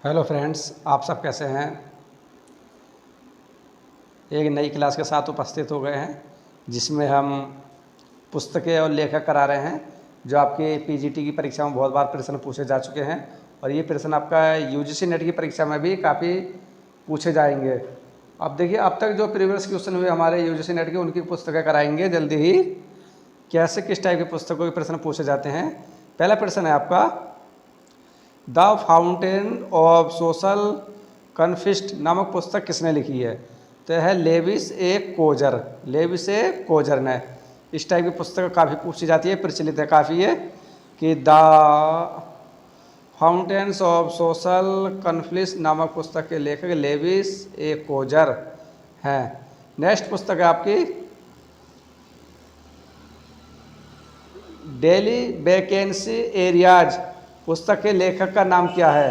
Hello friends, आप सब कैसे हैं। एक नई क्लास के साथ उपस्थित हो गए हैं जिसमें हम पुस्तकें और लेखक करा रहे हैं जो आपके पीजीटी की परीक्षा में बहुत बार प्रश्न पूछे जा चुके हैं और ये प्रश्न आपका यूजीसी नेट की परीक्षा में भी काफ़ी पूछे जाएंगे। अब देखिए, अब तक जो प्रीवियस क्वेश्चन हुए हमारे यूजीसी नेट के उनकी पुस्तकें कराएंगे जल्दी ही। कैसे किस टाइप की पुस्तकों के प्रश्न पूछे जाते हैं। पहला प्रश्न है आपका, द फाउंटेन ऑफ सोशल कन्फिस्ट नामक पुस्तक किसने लिखी है। तो है लेविस ए कोजर। लेविस ए कोजर ने। इस टाइप की पुस्तक काफ़ी पूछी जाती है, प्रचलित है काफ़ी है कि the fountains of social conflict नामक पुस्तक के लेखक लेविस ए कोजर हैं। नेक्स्ट पुस्तक है आपकी डेली वैकेंसी एरियाज। पुस्तक के लेखक का नाम क्या है।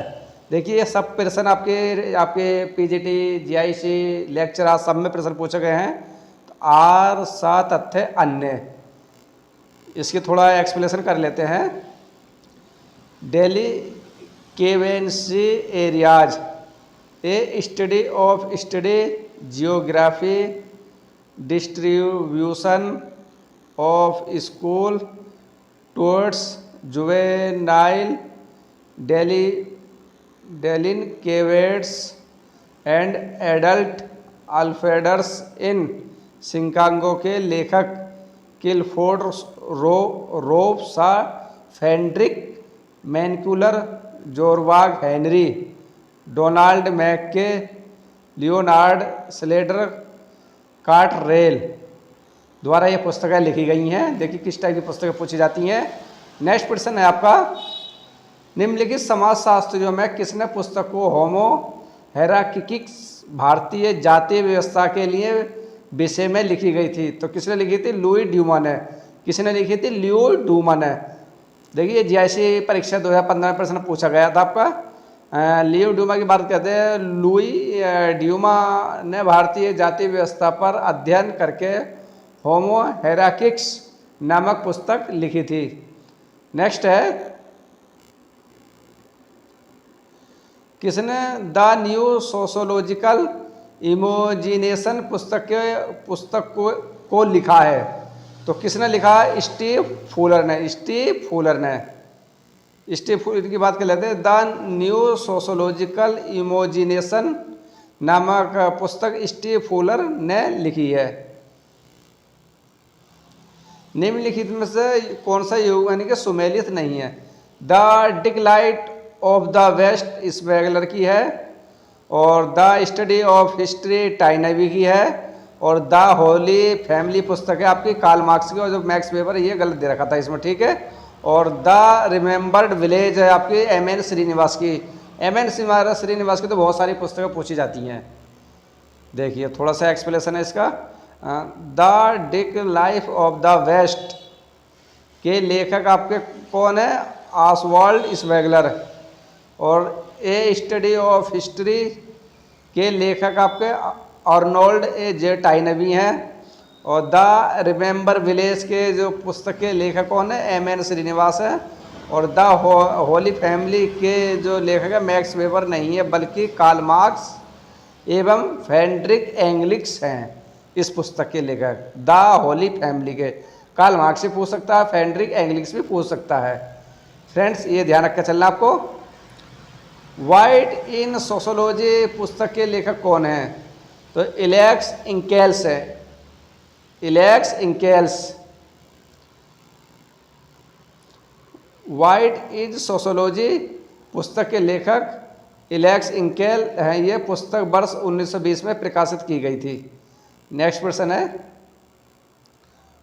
देखिए, ये सब प्रश्न आपके पीजीटी जीआईसी लेक्चर आज सब में प्रश्न पूछे गए हैं। तो आर सा तथ्य अन्य, इसकी थोड़ा एक्सप्लेनेशन कर लेते हैं। Delinquency areas a study of study geography distribution of school truants juvenile delinquents and adult offenders in Chicago के लेखक किलफोर्ड रोबसा फेंड्रिक मैनकुलर Zorbaugh Henry Donald McKay Leonard स्लेडर कार्टरेल द्वारा ये पुस्तकें लिखी गई हैं। देखिए किस टाइप की पुस्तकें पूछी जाती हैं। नेक्स्ट प्रश्न है आपका, निम्नलिखित समाजशास्त्रियों में किसने पुस्तक को होमो हेरार्किक्स भारतीय जातीय व्यवस्था के लिए विषय में लिखी गई थी। तो किसने लिखी थी। लुई ड्यूमा ने। किसने लिखी थी। लुई ड्यूमा ने। देखिए, जीआईसी परीक्षा 2015 में प्रश्न पूछा गया था आपका। लियो ड्यूमा की बात करते हैं। लुई ड्यूमा ने भारतीय जातीय व्यवस्था पर अध्ययन करके होमो हेरार्किक्स नामक पुस्तक लिखी थी। नेक्स्ट है, किसने द न्यू सोशोलॉजिकल इमेजिनेशन पुस्तक को लिखा है। तो किसने लिखा है। स्टीव फुलर ने। स्टीव फुलर की बात कर लेते हैं। द न्यू सोशोलॉजिकल इमेजिनेशन नामक पुस्तक स्टीव फुलर ने लिखी है। निम्नलिखित में से कौन सा युग यानी कि सुमेलित नहीं है। द डिक्लाइट ऑफ द वेस्ट स्वेगलर की है और द स्टडी ऑफ हिस्ट्री टाइनवी की है और द होली फैमिली पुस्तक है आपकी कार्ल मार्क्स की। और जो मैक्स वेबर ये गलत दे रखा था इसमें, ठीक है। और द रिमेम्बर्ड विलेज है आपकी एम.एन. श्रीनिवास की। एम.एन. श्रीनिवास की तो बहुत सारी पुस्तकें पूछी जाती हैं। देखिए थोड़ा सा एक्सप्लेनेशन है इसका। The decline of the West के लेखक आपके कौन है। Oswald Spengler. और ए स्टडी ऑफ हिस्ट्री के लेखक आपके अर्नोल्ड ए जे टाइनवी हैं। और द रिमेम्बर विलेज के जो पुस्तक के लेखक कौन है। एम.एन. श्रीनिवास है। और द होली फैमिली के जो लेखक है मैक्स वेबर नहीं है बल्कि कार्ल मार्क्स एवं फ्रेडरिक एंगलिक्स हैं इस पुस्तक के लेखक। द होली फैमिली के कार्ल मार्क्स से पूछ सकता है, फ्रेडरिक एंगलिक्स भी पूछ सकता है। फ्रेंड्स, ये ध्यान रख कर चलना आपको। वाइट इन सोशोलॉजी पुस्तक के लेखक कौन है। तो एलेक्स इंकेल्स है। एलेक्स इंकेल्स। वाइट इन सोशोलॉजी पुस्तक के लेखक एलेक्स इंकेल हैं। ये पुस्तक वर्ष 1920 में प्रकाशित की गई थी। नेक्स्ट प्रश्न है,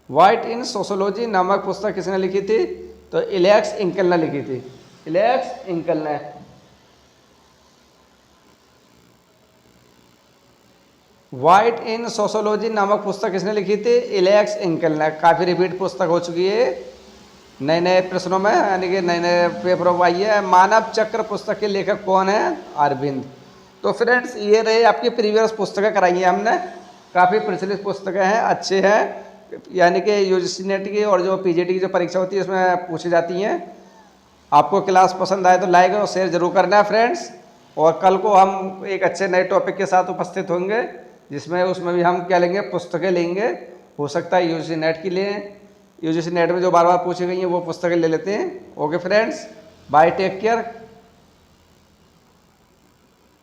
वाइट इन सोशोलॉजी नामक पुस्तक किसने लिखी थी। तो एलेक्स इंकेल ने लिखी थी। एलेक्स इंकेल ने। वाइट इन सोशोलॉजी नामक पुस्तक किसने लिखी थी। एलेक्स इंकेल ने। काफ़ी रिपीट पुस्तक हो चुकी है नए नए प्रश्नों में, यानी कि नए नए पेपरों में आई है। मानव चक्र पुस्तक के लेखक कौन है। अरविंद। तो फ्रेंड्स, ये रहे आपकी प्रीवियस पुस्तकें कराई हैं हमने। काफ़ी प्रचलित पुस्तकें हैं, अच्छे हैं, यानी कि यूजीसी नेट की और जो पीजीटी की जो परीक्षा होती है उसमें पूछी जाती हैं। आपको क्लास पसंद आए तो लाइक और शेयर जरूर करना है फ्रेंड्स। और कल को हम एक अच्छे नए टॉपिक के साथ उपस्थित होंगे, जिसमें उसमें भी हम क्या लेंगे, पुस्तकें लेंगे। हो सकता है यूजीसी नेट के लिए, यूजीसी नेट में जो बार बार पूछी गई हैं वो पुस्तकें ले लेते हैं। Okay friends, bye, take care.